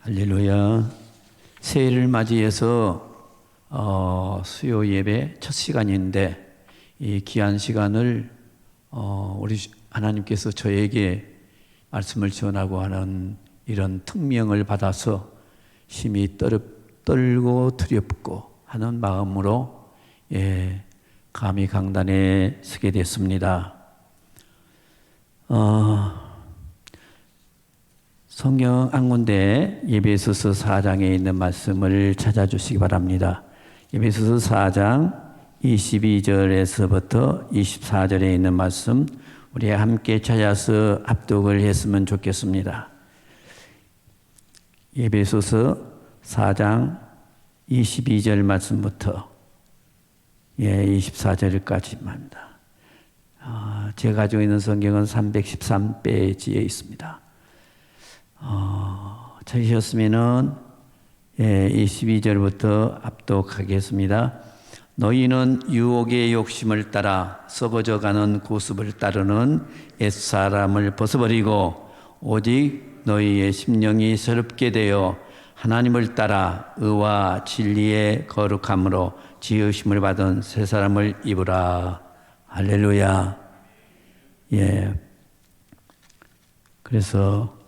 할렐루야. 새해를 맞이해서 수요 예배 첫 시간인데 이 귀한 시간을 우리 하나님께서 저에게 말씀을 전하고 하는 이런 특명을 받아서 심히 떨고 두렵고 하는 마음으로 감히 강단에 서게 됐습니다. 성경 한 군데 에베소서 4장에 있는 말씀을 찾아주시기 바랍니다. 에베소서 4장 22절에서부터 24절에 있는 말씀 우리 함께 찾아서 합독을 했으면 좋겠습니다. 에베소서 4장 22절 말씀부터 24절까지입니다. 제가 가지고 있는 성경은 313페이지에 있습니다. 찾으셨으면은 22절부터 압독하겠습니다. 너희는 유혹의 욕심을 따라 썩어져가는 고습을 따르는 옛사람을 벗어버리고 오직 너희의 심령이 새롭게 되어 하나님을 따라 의와 진리의 거룩함으로 지으심을 받은 새 사람을 입으라. 할렐루야. 그래서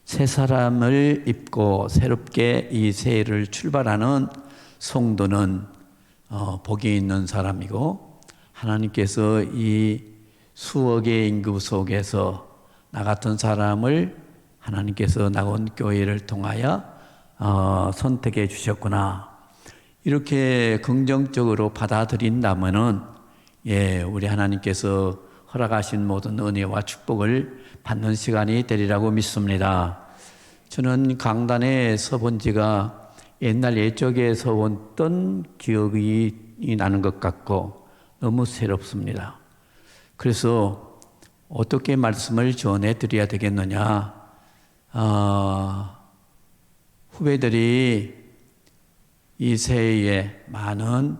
새 사람을 입고 새롭게 이 새해를 출발하는 성도는 복이 있는 사람이고, 하나님께서 이 수억의 인구 속에서 나 같은 사람을 하나님께서 낙원 교회를 통하여 선택해 주셨구나, 이렇게 긍정적으로 받아들인다면은 우리 하나님께서 허락하신 모든 은혜와 축복을 받는 시간이 되리라고 믿습니다. 저는 강단에 서본 지가 옛날 옛적에 서본 기억이 나는 것 같고 너무 새롭습니다. 그래서 어떻게 말씀을 전해드려야 되겠느냐. 후배들이 이 새해에 많은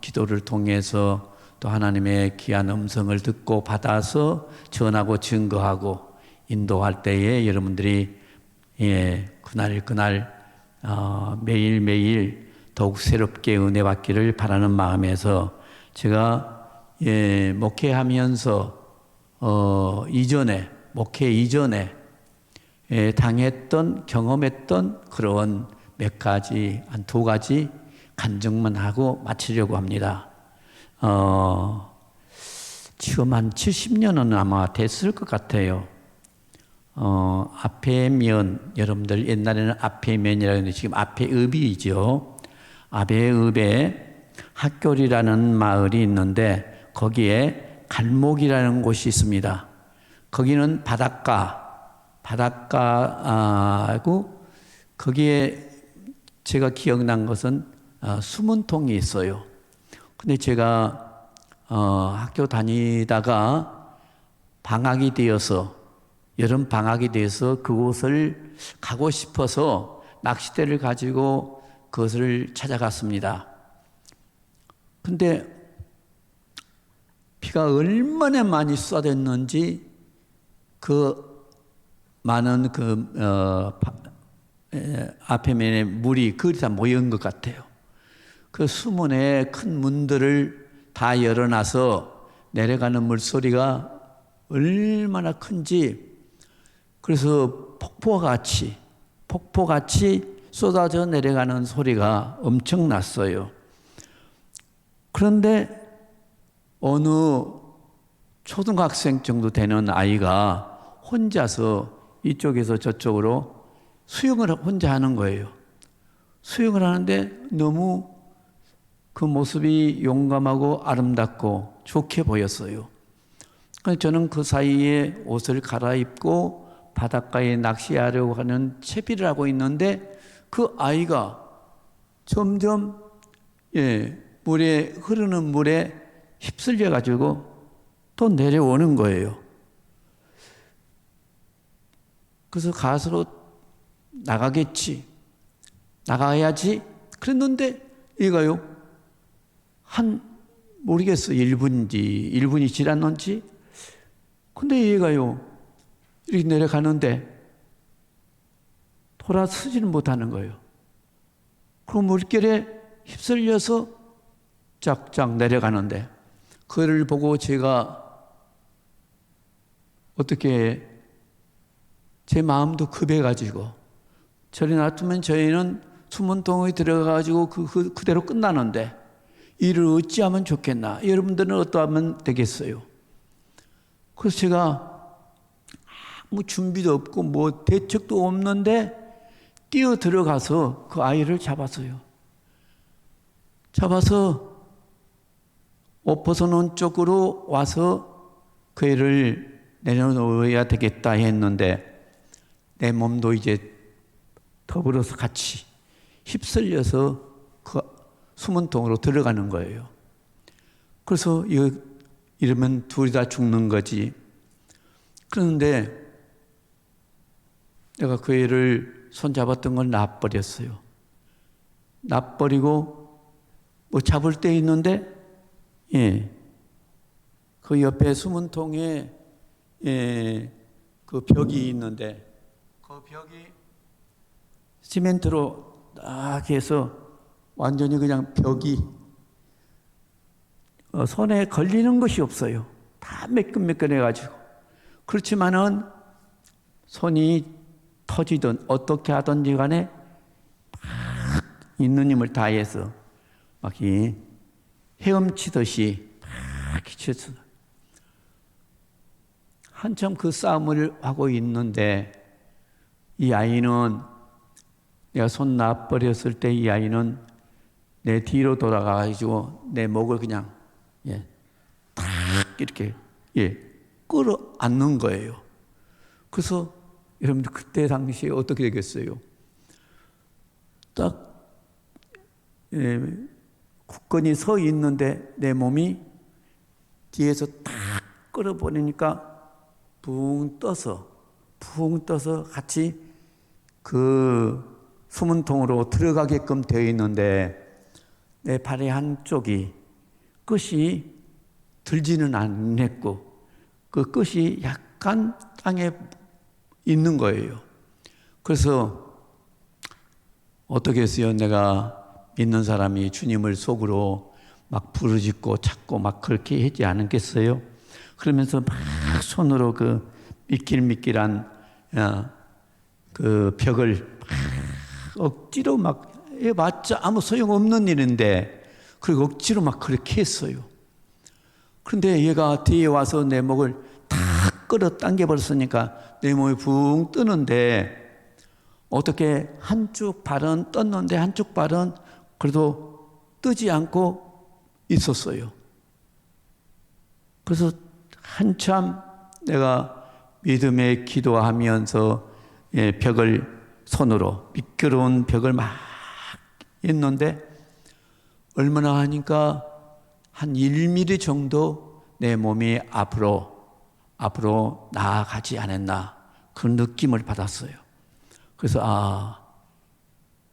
기도를 통해서 또 하나님의 귀한 음성을 듣고 받아서 전하고 증거하고 인도할 때에 여러분들이 그날 매일매일 더욱 새롭게 은혜 받기를 바라는 마음에서 제가 목회하면서 목회 이전에 당했던 경험했던 그런 몇 가지, 한 두 가지 간증만 하고 마치려고 합니다. 지금 한 70년은 아마 됐을 것 같아요. 앞에면, 여러분들 옛날에는 앞에면이라고 했는데 지금 앞에읍이죠. 앞에읍에 학교리라는 마을이 있는데 거기에 갈목이라는 곳이 있습니다. 거기는 바닷가고 거기에 제가 기억난 것은 수문통이 있어요. 근데 제가 학교 다니다가 방학이 되어서, 여름 방학이 돼서 그곳을 가고 싶어서 낚싯대를 가지고 그것을 찾아갔습니다. 근데 비가 얼마나 많이 쏟았는지 그 많은 앞에면에 물이 거의 다 모인 것 같아요. 그 수문에 큰 문들을 다 열어놔서 내려가는 물소리가 얼마나 큰지, 그래서 폭포같이 쏟아져 내려가는 소리가 엄청났어요. 그런데 어느 초등학생 정도 되는 아이가 혼자서 이쪽에서 저쪽으로 수영을 혼자 하는 거예요. 수영을 하는데 너무 그 모습이 용감하고 아름답고 좋게 보였어요. 그래서 저는 그 사이에 옷을 갈아입고 바닷가에 낚시하려고 하는 채비를 하고 있는데 그 아이가 점점 흐르는 물에 휩쓸려 가지고 또 내려오는 거예요. 그래서 가서 나가야지 그랬는데 얘가요, 모르겠어, 1분이 지났는지. 근데 얘가요, 이렇게 내려가는데 돌아서지는 못하는 거예요. 그 물결에 휩쓸려서 쫙쫙 내려가는데 그를 보고 제가 어떻게 제 마음도 급해가지고 저리 놔두면 저희는 숨은 동에 들어가가지고 그대로 끝나는데 일을 어찌하면 좋겠나? 여러분들은 어떠하면 되겠어요? 그래서 제가 아무 준비도 없고 뭐 대책도 없는데 뛰어 들어가서 그 아이를 잡았어요. 잡아서 옷 벗어놓은 쪽으로 와서 그 애를 내려놓아야 되겠다 했는데 내 몸도 이제 더불어서 같이 휩쓸려서 그 수문통으로 들어가는 거예요. 그래서 이러면 둘이 다 죽는 거지. 그런데 내가 그 애를 손잡았던 걸 놔버렸어요. 놔버리고 뭐 잡을 때 있는데 그 옆에 수문통에 그 벽이 있는데 그 벽이 시멘트로 딱 해서 완전히 그냥 벽이 손에 걸리는 것이 없어요. 다 매끈매끈해가지고. 그렇지만은 손이 터지든 어떻게 하든지 간에 막 있는 힘을 다해서 막 헤엄치듯이 막 기쳤어. 한참 그 싸움을 하고 있는데 이 아이는 내가 손 놔버렸을 때 이 아이는 내 뒤로 돌아가가지고 내 목을 그냥 딱 이렇게 끌어안는 거예요. 그래서 여러분들 그때 당시에 어떻게 되겠어요? 딱 굳건히 서 있는데 내 몸이 뒤에서 딱 끌어버리니까 붕 떠서 같이 그 수문통으로 들어가게끔 되어 있는데 내 발의 한쪽이 끝이 들지는 않았고 그 끝이 약간 땅에 있는 거예요. 그래서 어떻게 했어요? 내가 믿는 사람이 주님을 속으로 막 부르짖고 찾고 막 그렇게 하지 않았겠어요? 그러면서 막 손으로 그 미끌미끌한 그 벽을 막 억지로 막 해봤자 아무 소용없는 일인데 그리고 억지로 막 그렇게 했어요. 그런데 얘가 뒤에 와서 내 목을 탁 끌어당겨 버렸으니까 내 몸이 붕 뜨는데 어떻게 한쪽 발은 떴는데 한쪽 발은 그래도 뜨지 않고 있었어요. 그래서 한참 내가 믿음의 기도하면서 벽을 손으로 미끄러운 벽을 막 했는데 얼마나 하니까 한 1mm 정도 내 몸이 앞으로 나아가지 않았나 그런 느낌을 받았어요. 그래서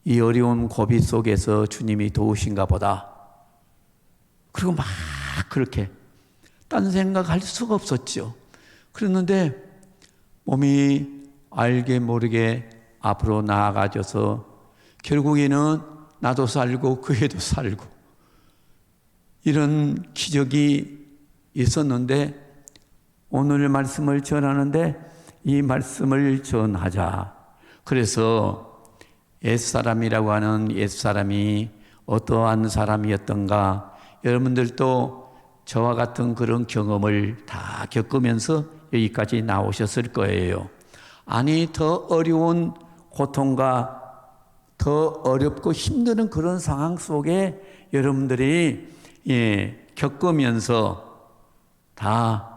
이 어려운 고비 속에서 주님이 도우신가 보다. 그리고 막 그렇게 딴 생각할 수가 없었죠. 그랬는데 몸이 알게 모르게 앞으로 나아가져서 결국에는 나도 살고 그 애도 살고 이런 기적이 있었는데 오늘 말씀을 전하는데 이 말씀을 전하자. 그래서 옛사람이라고 하는 옛사람이 어떠한 사람이었던가 여러분들도 저와 같은 그런 경험을 다 겪으면서 여기까지 나오셨을 거예요. 아니 더 어려운 고통과 더 어렵고 힘든 그런 상황 속에 여러분들이 겪으면서 다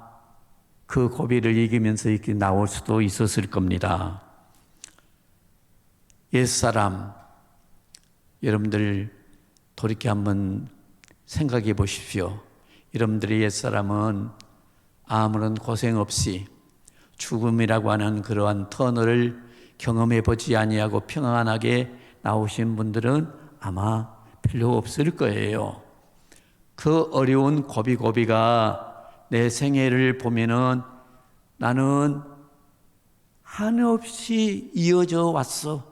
그 고비를 이기면서 이렇게 나올 수도 있었을 겁니다. 옛사람 여러분들 돌이켜 한번 생각해 보십시오. 여러분들의 옛사람은 아무런 고생 없이 죽음이라고 하는 그러한 터널을 경험해 보지 아니하고 평안하게 나오신 분들은 아마 필요 없을 거예요. 그 어려운 고비가 내 생애를 보면은 나는 한없이 이어져 왔어.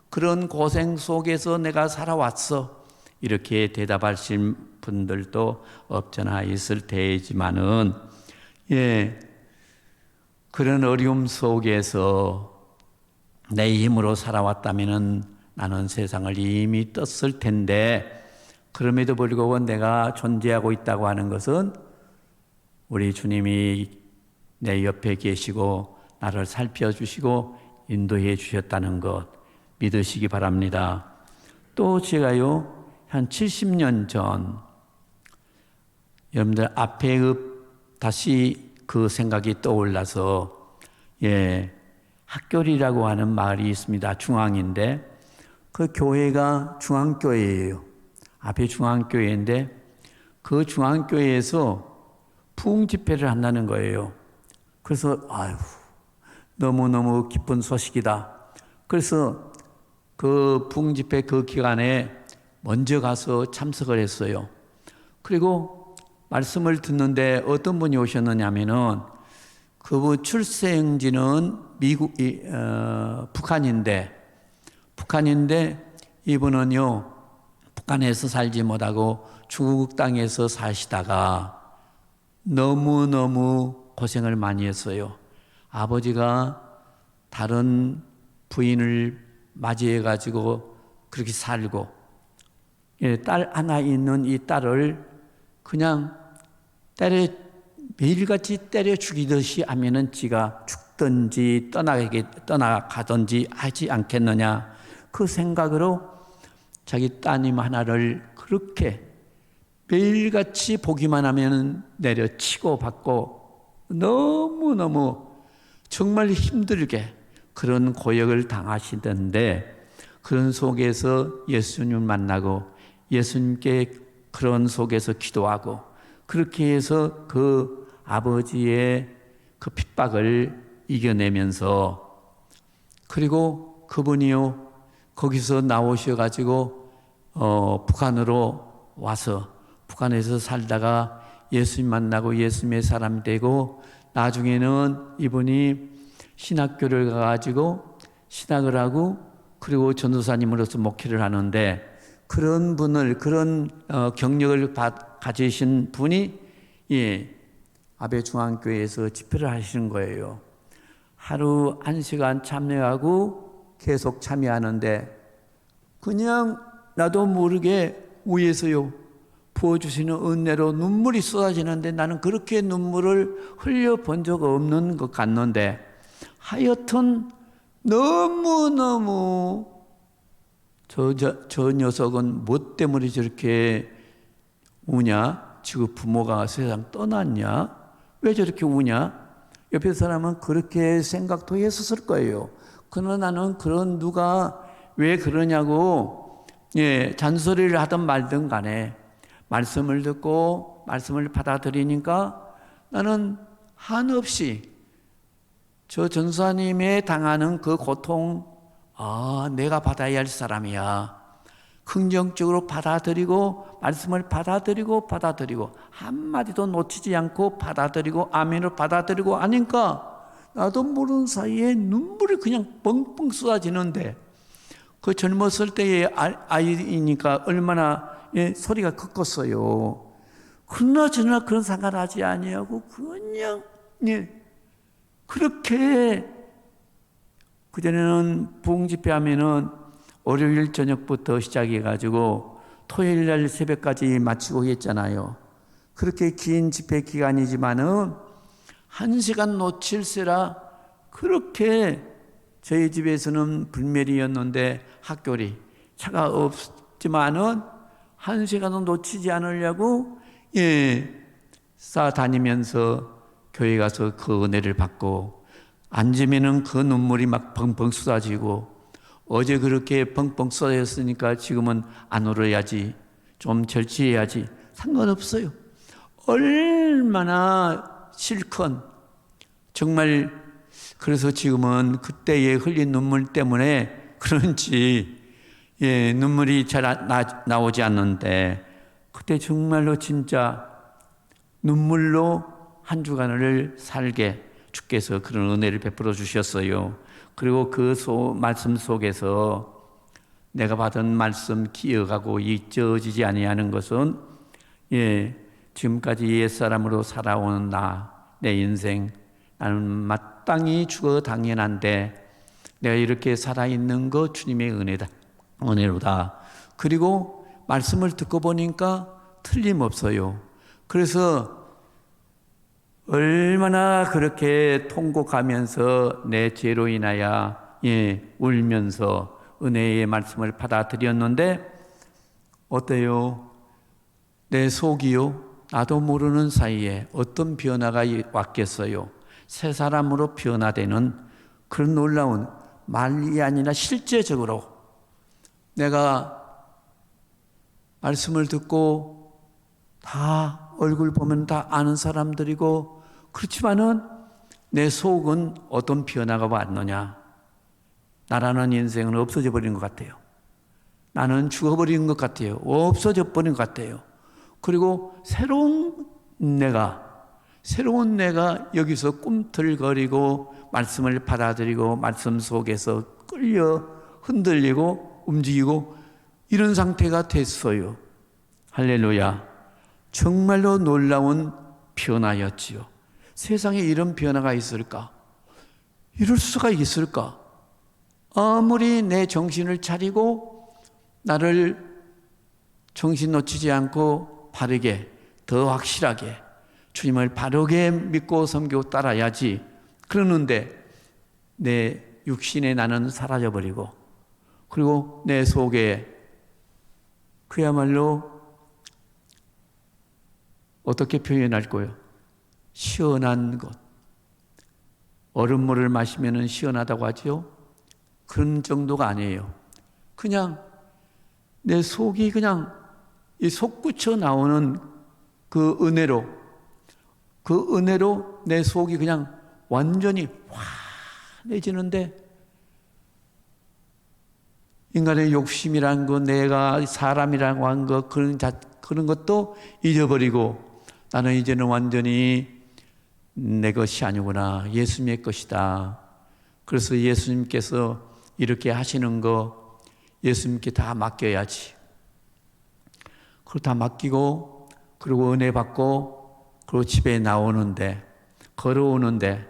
그런 고생 속에서 내가 살아왔어. 이렇게 대답하신 분들도 없잖아 있을 테지만은, 그런 어려움 속에서 내 힘으로 살아왔다면은 나는 세상을 이미 떴을 텐데, 그럼에도 불구하고 내가 존재하고 있다고 하는 것은 우리 주님이 내 옆에 계시고 나를 살펴주시고 인도해 주셨다는 것 믿으시기 바랍니다. 또 제가요, 한 70년 전, 여러분들 앞에 다시 그 생각이 떠올라서, 학교리라고 하는 마을이 있습니다. 중앙인데, 그 교회가 중앙교회예요. 앞에 중앙교회인데, 그 중앙교회에서 부흥집회를 한다는 거예요. 그래서 너무너무 기쁜 소식이다. 그래서 그 부흥집회 그 기간에 먼저 가서 참석을 했어요. 그리고 말씀을 듣는데 어떤 분이 오셨느냐면은, 그분 출생지는 북한인데 이분은요, 북한에서 살지 못하고 중국 땅에서 사시다가 너무너무 고생을 많이 했어요. 아버지가 다른 부인을 맞이해가지고 그렇게 살고, 딸 하나 있는 이 딸을 그냥 매일같이 때려 죽이듯이 하면은 지가 죽든지 떠나가든지 하지 않겠느냐. 그 생각으로 자기 따님 하나를 그렇게 매일같이 보기만 하면 내려치고 받고 너무너무 정말 힘들게 그런 고역을 당하시던데, 그런 속에서 예수님을 만나고 예수님께 그런 속에서 기도하고, 그렇게 해서 그 아버지의 그 핍박을 이겨내면서, 그리고 그분이요 거기서 나오셔가지고 북한으로 와서 북한에서 살다가 예수님 만나고 예수님의 사람 되고, 나중에는 이분이 신학교를 가가지고 신학을 하고, 그리고 전도사님으로서 목회를 하는데, 그런 분을, 그런 경력을 가지신 분이 아베중앙교회에서 집회를 하시는 거예요. 하루 1시간 참여하고 계속 참여하는데, 그냥 나도 모르게 위에서요 부어주시는 은혜로 눈물이 쏟아지는데, 나는 그렇게 눈물을 흘려본 적 없는 것 같는데, 하여튼 너무너무 저 녀석은 뭐 때문에 저렇게 우냐? 지금 부모가 세상 떠났냐? 왜 저렇게 우냐? 옆에 사람은 그렇게 생각도 했었을 거예요. 그러나 나는 그런 누가 왜 그러냐고 잔소리를 하든 말든 간에 말씀을 듣고 말씀을 받아들이니까 나는 한없이 저 전사님의 당하는 그 고통, 내가 받아야 할 사람이야. 긍정적으로 받아들이고 말씀을 받아들이고 한마디도 놓치지 않고 받아들이고 아멘을 받아들이고 하니까 나도 모르는 사이에 눈물이 그냥 뻥뻥 쏟아지는데, 그 젊었을 때의 아이니까 얼마나 소리가 컸겠어요. 그러나 저나 그런 상관하지 아니하고 그냥 그렇게, 그전에는 부흥집회 하면은 월요일 저녁부터 시작해가지고 토요일 날 새벽까지 마치고 했잖아요. 그렇게 긴 집회 기간이지만은 1시간 놓칠세라 그렇게 저희 집에서는 불멸이었는데, 학교리 차가 없지만은 1시간도 놓치지 않으려고 쌓아다니면서 교회 가서 그 은혜를 받고, 앉으면은 그 눈물이 막 펑펑 쏟아지고, 어제 그렇게 펑펑 쏟아졌으니까 지금은 안 울어야지, 좀 절제해야지, 상관없어요. 얼마나 실컷 정말. 그래서 지금은 그때에 흘린 눈물 때문에 그런지 눈물이 잘 나오지 않는데, 그때 정말로 진짜 눈물로 한 주간을 살게 주께서 그런 은혜를 베풀어 주셨어요. 그리고 그 말씀 속에서 내가 받은 말씀 기억하고 잊혀지지 아니하는 것은 지금까지 옛사람으로 살아온 내 인생, 나는 마땅히 죽어 당연한데 내가 이렇게 살아있는 거 주님의 은혜로다. 그리고 말씀을 듣고 보니까 틀림없어요. 그래서 얼마나 그렇게 통곡하면서 내 죄로 인하여 울면서 은혜의 말씀을 받아들였는데 어때요? 내 속이요? 나도 모르는 사이에 어떤 변화가 왔겠어요? 새 사람으로 변화되는 그런 놀라운, 말이 아니라 실제적으로 내가 말씀을 듣고 다 얼굴 보면 다 아는 사람들이고 그렇지만은 내 속은 어떤 변화가 왔느냐? 나라는 인생은 없어져 버린 것 같아요. 나는 죽어버린 것 같아요. 없어져 버린 것 같아요. 그리고 새로운 내가 여기서 꿈틀거리고 말씀을 받아들이고 말씀 속에서 끌려 흔들리고 움직이고 이런 상태가 됐어요. 할렐루야. 정말로 놀라운 변화였지요. 세상에 이런 변화가 있을까? 이럴 수가 있을까? 아무리 내 정신을 차리고 나를 정신 놓치지 않고 바르게, 더 확실하게 주님을 바르게 믿고 섬기고 따라야지. 그러는데 내 육신의 나는 사라져버리고 그리고 내 속에 그야말로 어떻게 표현할 거예요? 시원한 것. 얼음물을 마시면 시원하다고 하죠? 그런 정도가 아니에요. 그냥 내 속이 그냥 이 솟구쳐 나오는 그 은혜로 내 속이 그냥 완전히 환해지는데 인간의 욕심이란 거, 내가 사람이라고 한 거, 그런 것도 잊어버리고 나는 이제는 완전히 내 것이 아니구나. 예수님의 것이다. 그래서 예수님께서 이렇게 하시는 거 예수님께 다 맡겨야지. 그리고 다 맡기고 그리고 은혜 받고 그리고 집에 걸어오는데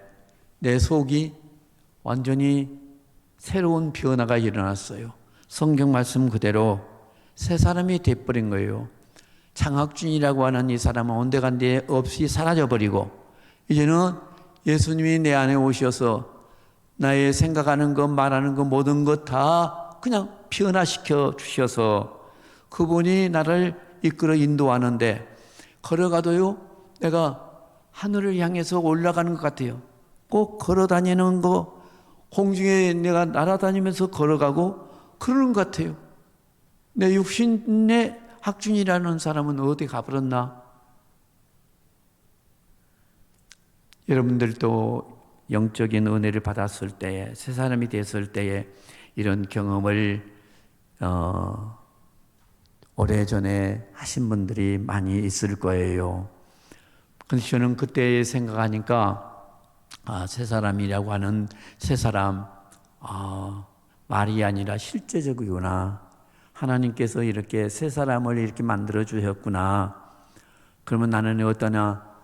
내 속이 완전히 새로운 변화가 일어났어요. 성경 말씀 그대로 새 사람이 돼버린 거예요. 장학준이라고 하는 이 사람은 온데간데 없이 사라져버리고 이제는 예수님이 내 안에 오셔서 나의 생각하는 것, 말하는 것, 모든 것 다 그냥 변화시켜 주셔서 그분이 나를 이끌어 인도하는데 걸어가도요, 내가 하늘을 향해서 올라가는 것 같아요. 꼭 걸어 다니는 거, 공중에 내가 날아다니면서 걸어가고 그러는 것 같아요. 내 육신의 학준이라는 사람은 어디 가버렸나? 여러분들도 영적인 은혜를 받았을 때에, 새 사람이 됐을 때에 이런 경험을 오래전에 하신 분들이 많이 있을 거예요. 그래서 저는 그때 생각하니까 새 사람이라고 하는 새 사람, 말이 아니라 실제적이구나. 하나님께서 이렇게 새 사람을 이렇게 만들어 주셨구나. 그러면 나는 어떠냐?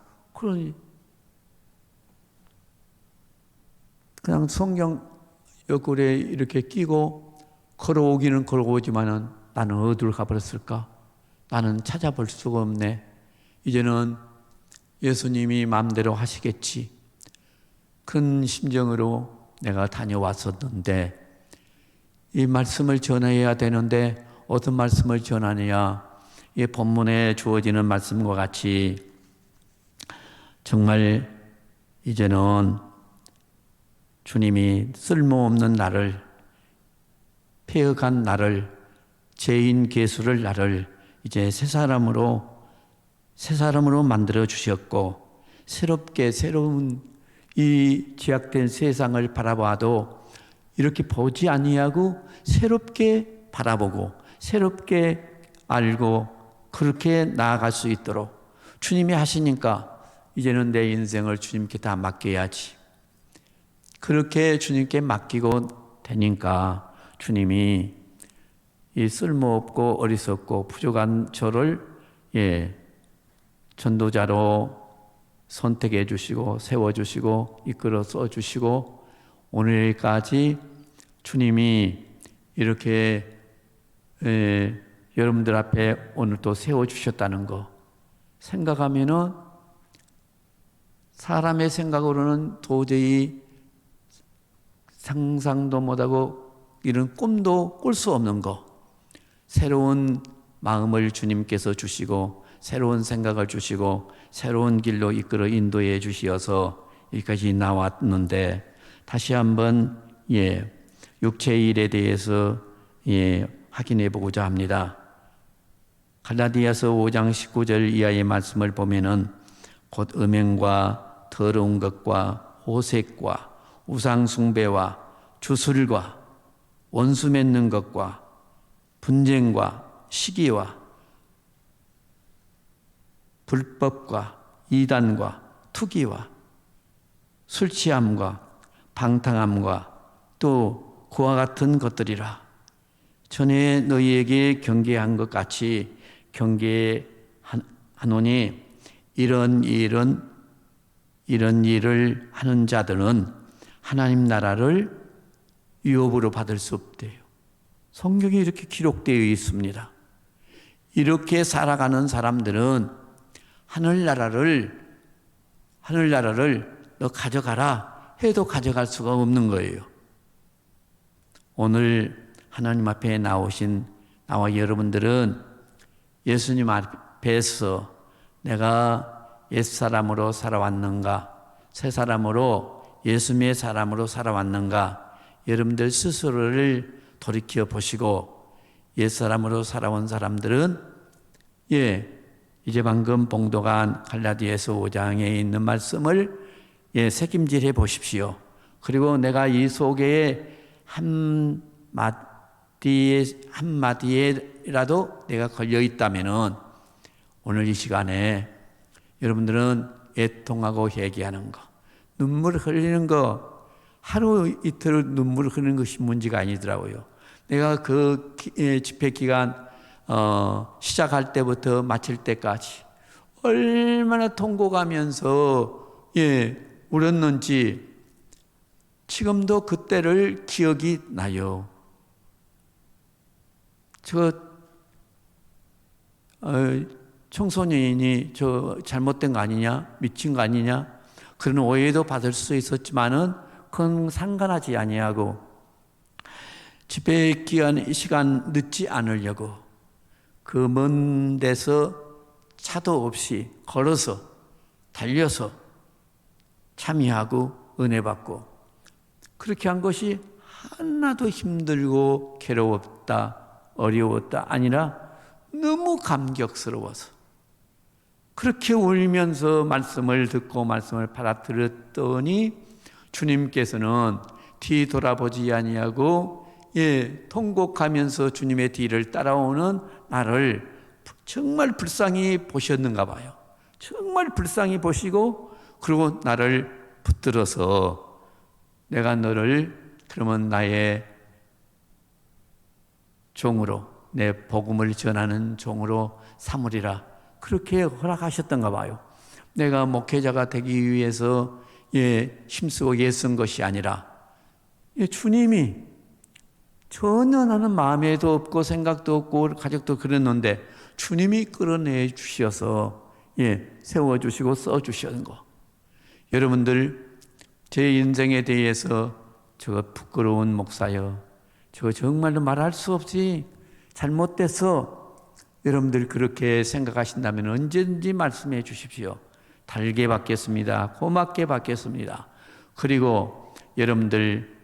그냥 성경 옆구리에 이렇게 끼고 걸어오기는 걸어오지만은 나는 어디로 가버렸을까? 나는 찾아볼 수가 없네. 이제는 예수님이 마음대로 하시겠지. 그런 심정으로 내가 다녀왔었는데 이 말씀을 전해야 되는데 어떤 말씀을 전하느냐? 이 본문에 주어지는 말씀과 같이 정말 이제는 주님이 쓸모없는 나를, 폐역한 나를, 죄인 괴수를 나를 이제 새 사람으로 만들어 주셨고 새로운 이 죄악된 세상을 바라봐도 이렇게 보지 아니하고 새롭게 바라보고 새롭게 알고 그렇게 나아갈 수 있도록 주님이 하시니까 이제는 내 인생을 주님께 다 맡겨야지. 그렇게 주님께 맡기고 되니까 주님이 이 쓸모없고 어리석고 부족한 저를 전도자로 선택해 주시고 세워 주시고 이끌어 써 주시고 오늘까지 주님이 이렇게 여러분들 앞에 오늘 또 세워 주셨다는 거 생각하면은 사람의 생각으로는 도저히 상상도 못하고 이런 꿈도 꿀 수 없는 거, 새로운 마음을 주님께서 주시고 새로운 생각을 주시고 새로운 길로 이끌어 인도해 주시어서 여기까지 나왔는데 다시 한번 육체의 일에 대해서 확인해 보고자 합니다. 갈라디아서 5장 19절 이하의 말씀을 보면은 곧 음행과 더러운 것과 호색과 우상 숭배와 주술과 원수 맺는 것과 분쟁과 시기와 불법과 이단과 투기와 술 취함과 방탕함과 또 그와 같은 것들이라. 전에 너희에게 경계한 것 같이 경계하노니 이런 일을 하는 자들은 하나님 나라를 유업으로 받을 수 없대요. 성경에 이렇게 기록되어 있습니다. 이렇게 살아가는 사람들은 하늘나라를 너 가져가라 해도 가져갈 수가 없는 거예요. 오늘 하나님 앞에 나오신 나와 여러분들은 예수님 앞에서 내가 옛사람으로 살아왔는가, 새 사람으로 예수님의 사람으로 살아왔는가, 여러분들 스스로를 돌이켜 보시고 옛사람으로 살아온 사람들은 이제 방금 봉독한 갈라디아서 5장에 있는 말씀을 새김질해 보십시오. 그리고 내가 이 속에 한마디에라도 내가 걸려 있다면은 오늘 이 시간에 여러분들은 애통하고 회개하는 거, 눈물 흘리는 거, 하루 이틀 눈물 흘리는 것이 문제가 아니더라고요. 내가 그 집회 기간 시작할 때부터 마칠 때까지 얼마나 통곡하면서 울었는지 지금도 그때를 기억이 나요. 청소년이 잘못된 거 아니냐, 미친 거 아니냐 그런 오해도 받을 수 있었지만은 그건 상관하지 아니하고 집회 기간 시간 늦지 않으려고 그 먼 데서 차도 없이 걸어서 달려서 참여하고 은혜 받고 그렇게 한 것이 하나도 힘들고 괴로웠다, 어려웠다 아니라 너무 감격스러워서 그렇게 울면서 말씀을 듣고 말씀을 받아들였더니 주님께서는 뒤 돌아보지 아니하고 통곡하면서 주님의 뒤를 따라오는 나를 정말 불쌍히 보셨는가 봐요. 정말 불쌍히 보시고 그리고 나를 붙들어서 내가 너를 그러면 나의 종으로 내 복음을 전하는 종으로 삼으리라 그렇게 허락하셨던가 봐요. 내가 목회자가 되기 위해서 힘쓰고 애쓴 것이 아니라 주님이 전혀 나는 마음에도 없고 생각도 없고 가족도 그랬는데 주님이 끌어내 주셔서 세워주시고 써주시는 거. 여러분들 제 인생에 대해서 저 부끄러운 목사여 저 정말로 말할 수 없이 잘못돼서 여러분들 그렇게 생각하신다면 언제든지 말씀해 주십시오. 달게 받겠습니다. 고맙게 받겠습니다. 그리고 여러분들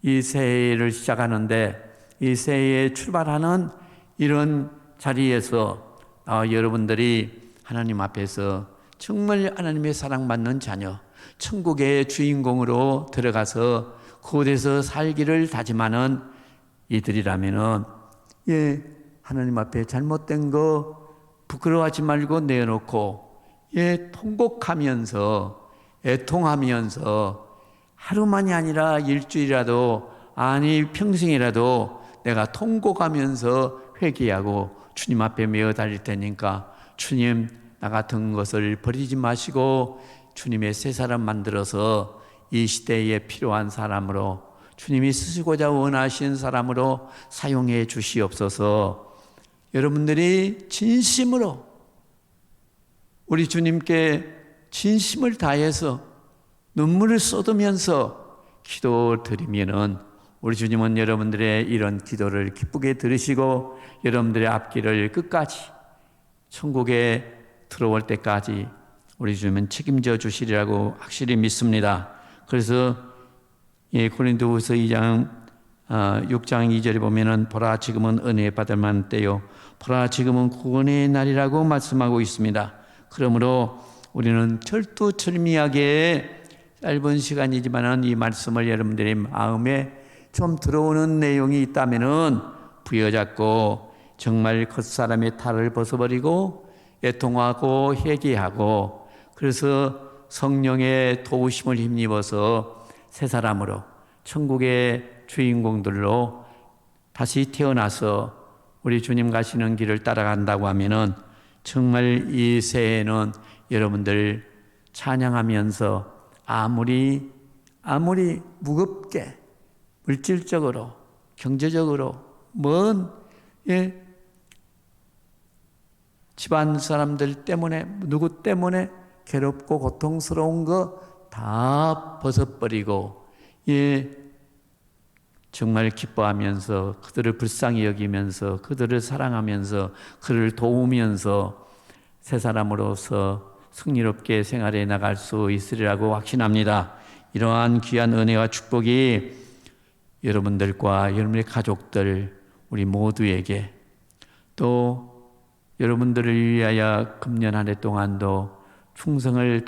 이 새해를 시작하는데 이 새해에 출발하는 이런 자리에서 여러분들이 하나님 앞에서 정말 하나님의 사랑받는 자녀, 천국의 주인공으로 들어가서 그곳에서 살기를 다짐하는 이들이라면은 하나님 앞에 잘못된 거 부끄러워하지 말고 내어놓고 통곡하면서 애통하면서 하루만이 아니라 일주일이라도, 아니 평생이라도 내가 통곡하면서 회개하고 주님 앞에 메어 달릴 테니까 주님, 나 같은 것을 버리지 마시고 주님의 새 사람 만들어서 이 시대에 필요한 사람으로, 주님이 쓰시고자 원하신 사람으로 사용해 주시옵소서. 여러분들이 진심으로 우리 주님께 진심을 다해서 눈물을 쏟으면서 기도드리면은 우리 주님은 여러분들의 이런 기도를 기쁘게 들으시고 여러분들의 앞길을 끝까지 천국에 들어올 때까지 우리 주님은 책임져 주시리라고 확실히 믿습니다. 그래서 고린도후서 2장 6장 2절에 보면은 보라 지금은 은혜 받을 만한 때요 보라 지금은 구원의 날이라고 말씀하고 있습니다. 그러므로 우리는 철두철미하게 짧은 시간이지만은 이 말씀을 여러분들의 마음에 좀 들어오는 내용이 있다면은 부여잡고 정말 겉사람의 탈을 벗어버리고 애통하고 회개하고, 그래서 성령의 도우심을 힘입어서 새 사람으로 천국의 주인공들로 다시 태어나서 우리 주님 가시는 길을 따라간다고 하면은 정말 이 새해에는 여러분들 찬양하면서 아무리 무겁게 물질적으로 경제적으로 먼 집안 사람들 때문에 누구 때문에 괴롭고 고통스러운 거 다 벗어버리고 정말 기뻐하면서 그들을 불쌍히 여기면서 그들을 사랑하면서 그를 도우면서 새 사람으로서 승리롭게 생활해 나갈 수 있으리라고 확신합니다. 이러한 귀한 은혜와 축복이 여러분들과 여러분의 가족들 우리 모두에게, 또 여러분들을 위하여 금년 한 해 동안도 충성을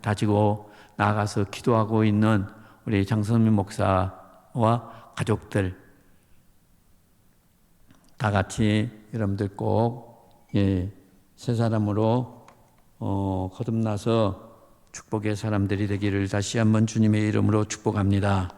다지고 나아가서 기도하고 있는 우리 장성민 목사와 가족들 다 같이 여러분들 꼭 새 사람으로 거듭나서 축복의 사람들이 되기를 다시 한번 주님의 이름으로 축복합니다.